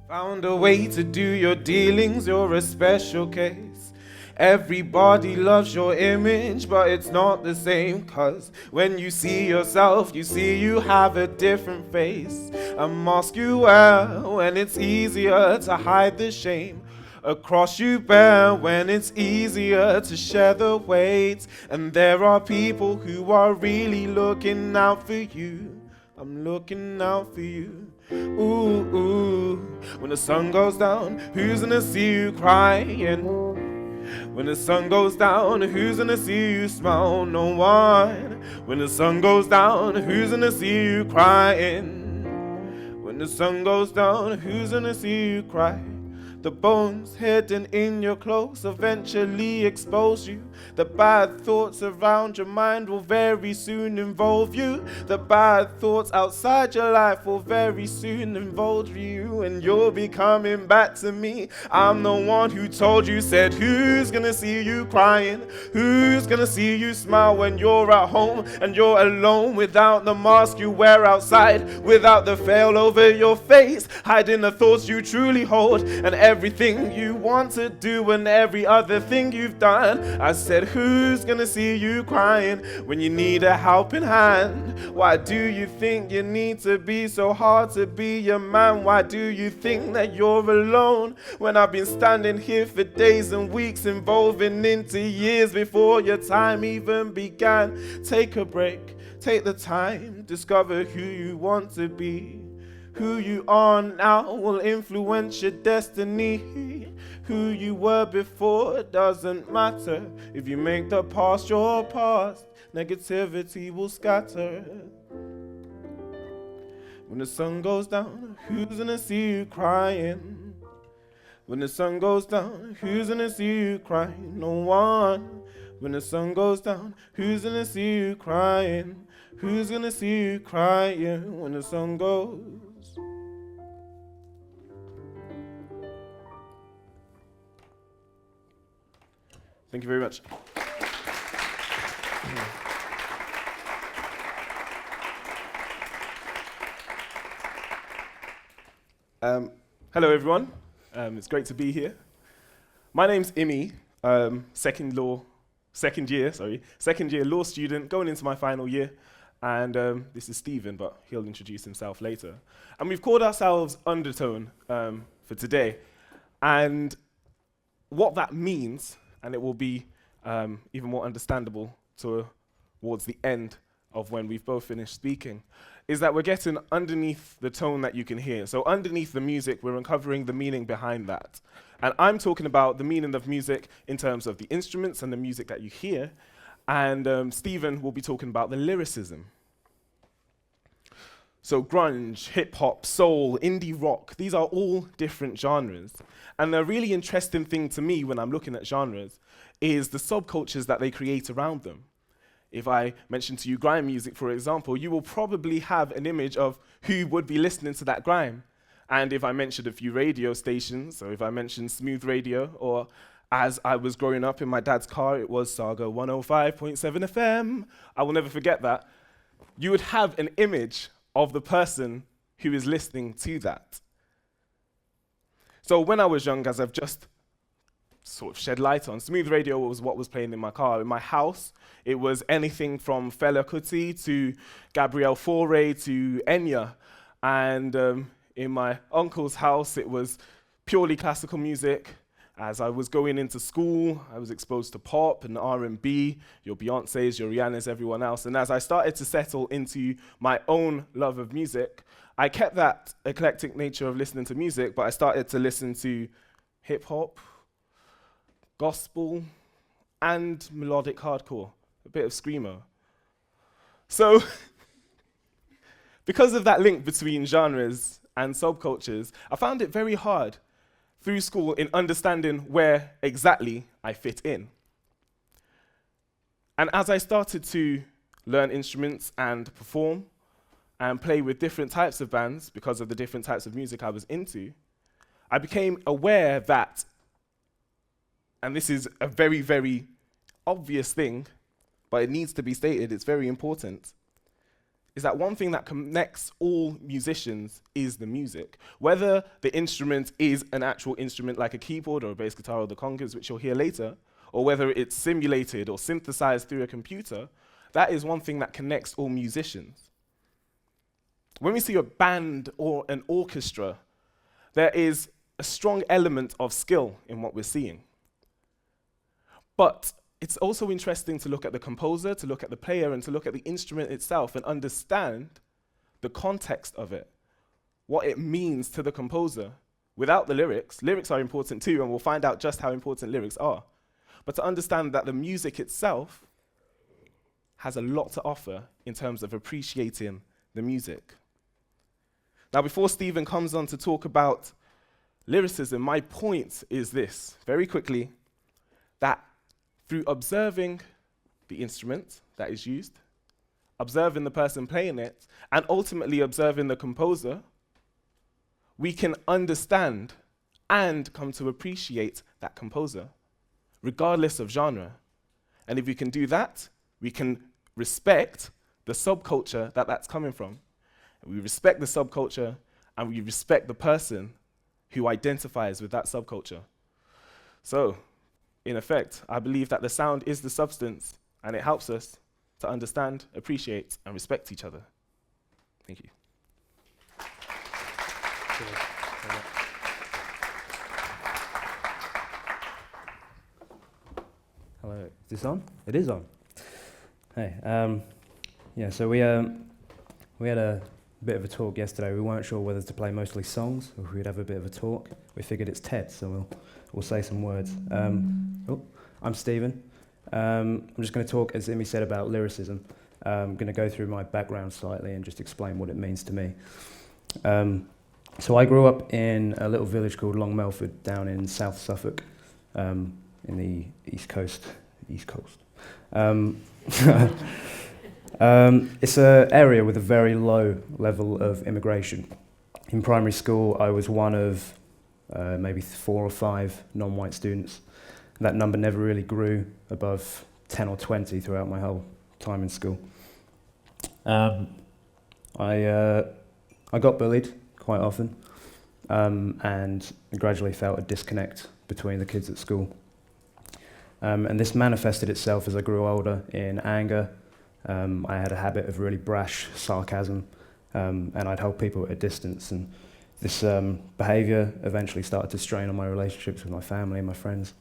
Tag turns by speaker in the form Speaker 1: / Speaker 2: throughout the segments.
Speaker 1: Found a way to do your dealings, you're a special case. Everybody loves your image, but it's not the same. Cause when you see yourself, you see you have a different face. A mask you wear when it's easier to hide the shame. A cross you bear when it's easier to share the weight. And there are people who are really looking out for you. I'm looking out for you. Ooh, ooh. When the sun goes down, who's gonna see you crying? When the sun goes down, who's gonna see you smile? No one. When the sun goes down, who's gonna see you crying? When the sun goes down, who's gonna see you cry? The bones hidden in your clothes eventually expose you. The bad thoughts around your mind will very soon involve you. The bad thoughts outside your life will very soon involve you. And you'll be coming back to me. I'm the one who told you, said who's gonna see you crying? Who's gonna see you smile when you're at home and you're alone, without the mask you wear outside, without the veil over your face, hiding the thoughts you truly hold, and everything you want to do and every other thing you've done. I said, who's gonna see you crying when you need a helping hand? Why do you think you need to be so hard to be a man? Why do you think that you're alone when I've been standing here for days and weeks, involving into years before your time even began? Take a break, take the time, discover who you want to be. Who you are now will influence your destiny. Who you were before doesn't matter. If you make the past your past, negativity will scatter. When the sun goes down, who's gonna see you crying? When the sun goes down, who's gonna see you crying? No one. When the sun goes down, who's gonna see you crying? Who's gonna see you crying when the sun goes? Thank you very much. Hello everyone, it's great to be here. My name's Imi, second year law student, going into my final year, and this is Stephen, but he'll introduce himself later. And we've called ourselves Undertone for today, and what that means, and it will be even more understandable towards the end of when we've both finished speaking, is that we're getting underneath the tone that you can hear. So underneath the music, we're uncovering the meaning behind that. And I'm talking about the meaning of music in terms of the instruments and the music that you hear, and Stephen will be talking about the lyricism. So grunge, hip-hop, soul, indie rock, these are all different genres. And the really interesting thing to me when I'm looking at genres is the subcultures that they create around them. If I mention to you grime music, for example, you will probably have an image of who would be listening to that grime. And if I mentioned a few radio stations, so if I mentioned Smooth Radio, or as I was growing up in my dad's car, it was Saga 105.7 FM, I will never forget that, you would have an image of the person who is listening to that. So when I was young, as I've just sort of shed light on, Smooth Radio was what was playing in my car. In my house, it was anything from Fela Kuti to Gabrielle Fauré to Enya. And in my uncle's house, it was purely classical music. As I was going into school, I was exposed to pop and R&B, your Beyoncés, your Rihannas, everyone else. And as I started to settle into my own love of music, I kept that eclectic nature of listening to music, but I started to listen to hip-hop, gospel, and melodic hardcore, a bit of screamo. So, because of that link between genres and subcultures, I found it very hard through school in understanding where exactly I fit in. And as I started to learn instruments and perform and play with different types of bands because of the different types of music I was into, I became aware that, and this is a very, very obvious thing, but it needs to be stated, it's very important, is that one thing that connects all musicians is the music. Whether the instrument is an actual instrument like a keyboard or a bass guitar or the congas, which you'll hear later, or whether it's simulated or synthesized through a computer, that is one thing that connects all musicians. When we see a band or an orchestra, there is a strong element of skill in what we're seeing. But it's also interesting to look at the composer, to look at the player, and to look at the instrument itself and understand the context of it, what it means to the composer. Without the lyrics are important too, and we'll find out just how important lyrics are. But to understand that the music itself has a lot to offer in terms of appreciating the music. Now, before Stephen comes on to talk about lyricism, my point is this, very quickly, that through observing the instrument that is used, observing the person playing it, and ultimately observing the composer, we can understand and come to appreciate that composer, regardless of genre. And if we can do that, we can respect the subculture that that's coming from. We respect the subculture, and we respect the person who identifies with that subculture. So, in effect, I believe that the sound is the substance, and it helps us to understand, appreciate, and respect each other. Thank you.
Speaker 2: Hello, is this on? It is on. Hey, yeah, so we had a bit of a talk yesterday. We weren't sure whether to play mostly songs or if we'd have a bit of a talk. We figured it's TED, so we'll say some words. I'm Stephen. I'm just going to talk, as Imi said, about lyricism. I'm going to go through my background slightly and just explain what it means to me. So I grew up in a little village called Long Melford down in South Suffolk, in the East Coast. It's an area with a very low level of immigration. In primary school, I was one of maybe 4 or 5 non-white students. That number never really grew above 10 or 20 throughout my whole time in school. I got bullied quite often, and gradually felt a disconnect between the kids at school. And this manifested itself as I grew older in anger. I had a habit of really brash sarcasm, and I'd hold people at a distance. And this behaviour eventually started to strain on my relationships with my family and my friends.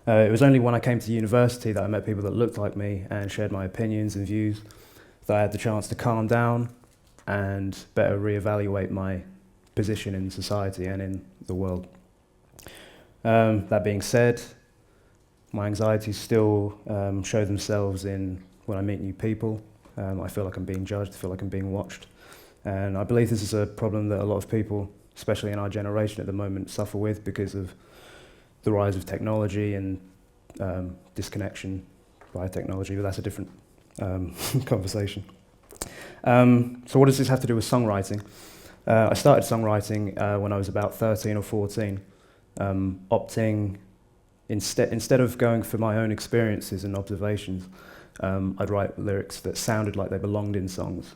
Speaker 2: It was only when I came to university that I met people that looked like me and shared my opinions and views that I had the chance to calm down and better reevaluate my position in society and in the world. That being said, my anxieties still show themselves in when I meet new people. I feel like I'm being judged, I feel like I'm being watched. And I believe this is a problem that a lot of people, especially in our generation at the moment, suffer with because of the rise of technology and disconnection by technology, but that's a different conversation. So what does this have to do with songwriting? I started songwriting when I was about 13 or 14, opting, instead of going for my own experiences and observations, I'd write lyrics that sounded like they belonged in songs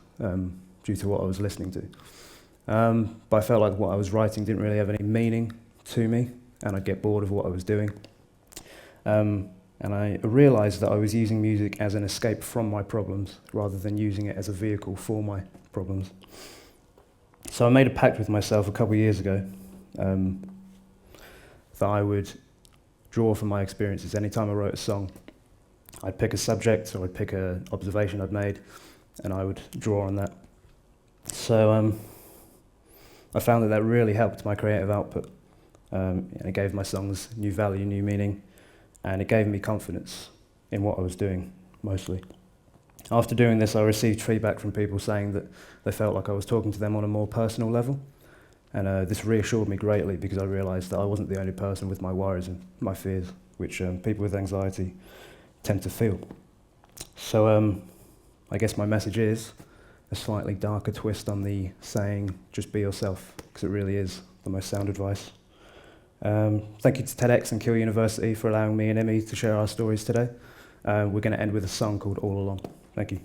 Speaker 2: due to what I was listening to. But I felt like what I was writing didn't really have any meaning to me, and I'd get bored of what I was doing. And I realised that I was using music as an escape from my problems rather than using it as a vehicle for my problems. So I made a pact with myself a couple of years ago that I would draw from my experiences. Anytime I wrote a song, I'd pick a subject or I'd pick an observation I'd made, and I would draw on that. So I found that really helped my creative output. It gave my songs new value, new meaning, and it gave me confidence in what I was doing, mostly. After doing this, I received feedback from people saying that they felt like I was talking to them on a more personal level, and this reassured me greatly because I realised that I wasn't the only person with my worries and my fears, which people with anxiety tend to feel. So I guess my message is a slightly darker twist on the saying, just be yourself, because it really is the most sound advice. Thank you to TEDx and Keele University for allowing me and Imi to share our stories today. We're going to end with a song called All Along. Thank you.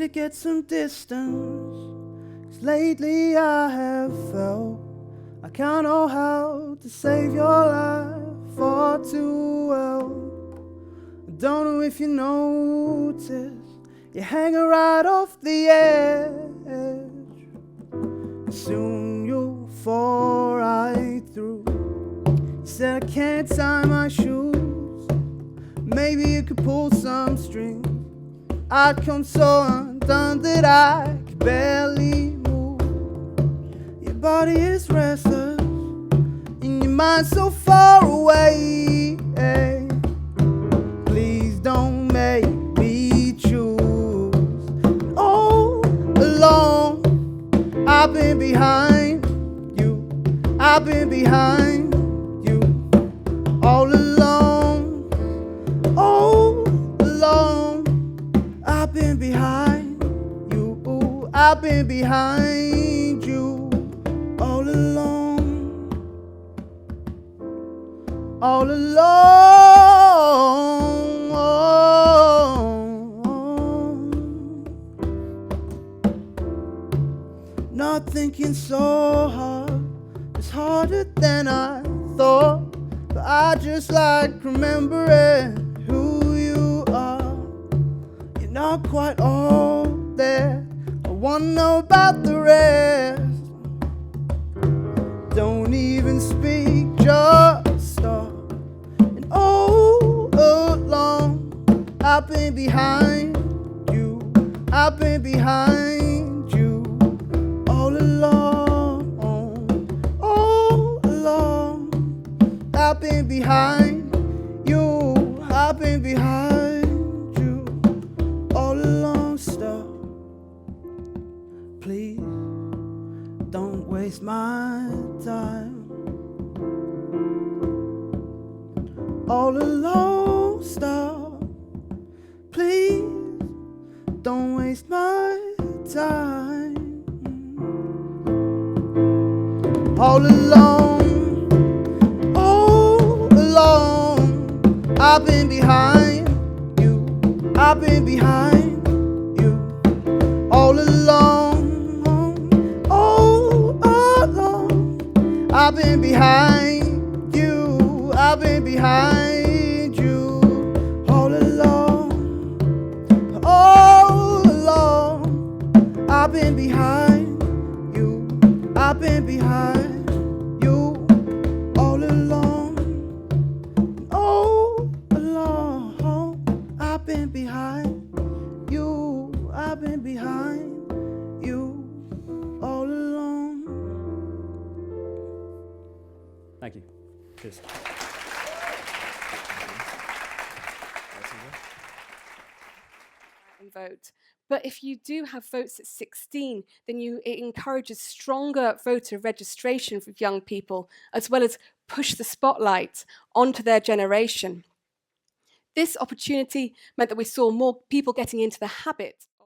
Speaker 2: to get some distance, 'cause lately I have felt I can't know how to save your life far too well. I don't know if you notice, you're hanging right off the edge. Soon you'll fall right through. You said I can't tie my shoes, maybe you could pull some strings. I'd come so undone that I could barely move. Your body is restless and your mind's so far away. Please don't make me choose. All along I've been behind you, I've been behind you. All along, all along I've been behind you, I've been behind you. All along, all along. Not thinking so hard, it's harder than I thought. But I just like remembering who you are. You're not quite all there, I wanna know about the rest. Don't even speak, just stop. And all along I've been behind you, I've been behind you. All along, all along I've been behind you, I've been behind you. All along, stop. Please don't waste my time. All along, stop. Please don't waste my time. All along, I've been behind you, I've been behind you. All along, all along I've been behind you, I've been behind you. All along, I've been behind you, I've been behind you. All along, I've been behind you, I've been behind you. All along. Thank you. Cheers.
Speaker 3: And vote. But if you do have votes at 16, then it encourages stronger voter registration for young people, as well as push the spotlight onto their generation. This opportunity meant that we saw more people getting into the habit